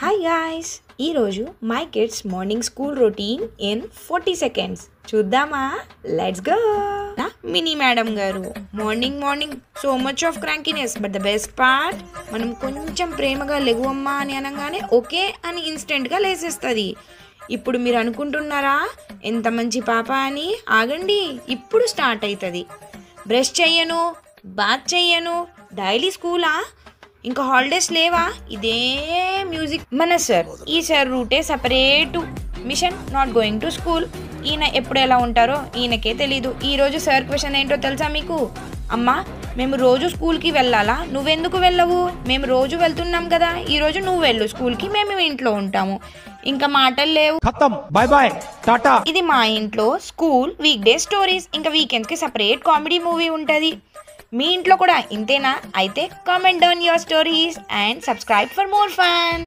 Hi guys, ఈరోజు my kids morning school routine in 40 seconds చూద్దామా? Let's go. Mini madam గారు morning so much of crankiness, but the best part మనం కొంచెం ప్రేమగా లెగువమ్మా అని అనగానే ఓకే అని ఇన్స్టెంట్గా లేసేస్తుంది. ఇప్పుడు మీరు అనుకుంటున్నారా ఎంత మంచి పాప అని? ఆగండి, ఇప్పుడు స్టార్ట్ అవుతుంది. బ్రష్ చెయ్యను, బాత్ చెయ్యను, డైలీ స్కూలా, ఇంకా హాలిడేస్ లేవా? ఇదే మ్యూజిక్. మన సార్, ఈ సార్ రూటే separate. Mission not going to school. ఈయన ఎప్పుడు ఎలా ఉంటారో ఈయనకే తెలీదు. ఈరోజు సార్ క్వశ్చన్ ఏంటో తెలుసా మీకు? అమ్మా, మేము రోజు స్కూల్కి వెళ్ళాలా? నువ్వెందుకు వెళ్ళవు? మేము రోజు వెళ్తున్నాం కదా, ఈరోజు నువ్వు వెళ్ళు స్కూల్కి, మేము ఇంట్లో ఉంటాము. ఇంకా మాటలు లేవు. By by Tata. ఇది మా ఇంట్లో స్కూల్ వీక్ డే స్టోరీస్. ఇంకా వీకెండ్స్కి సపరేట్ కామెడీ మూవీ ఉంటుంది. మీ ఇంట్లో కూడా ఇంతేనా? అయితే comment down your stories and subscribe for more fun.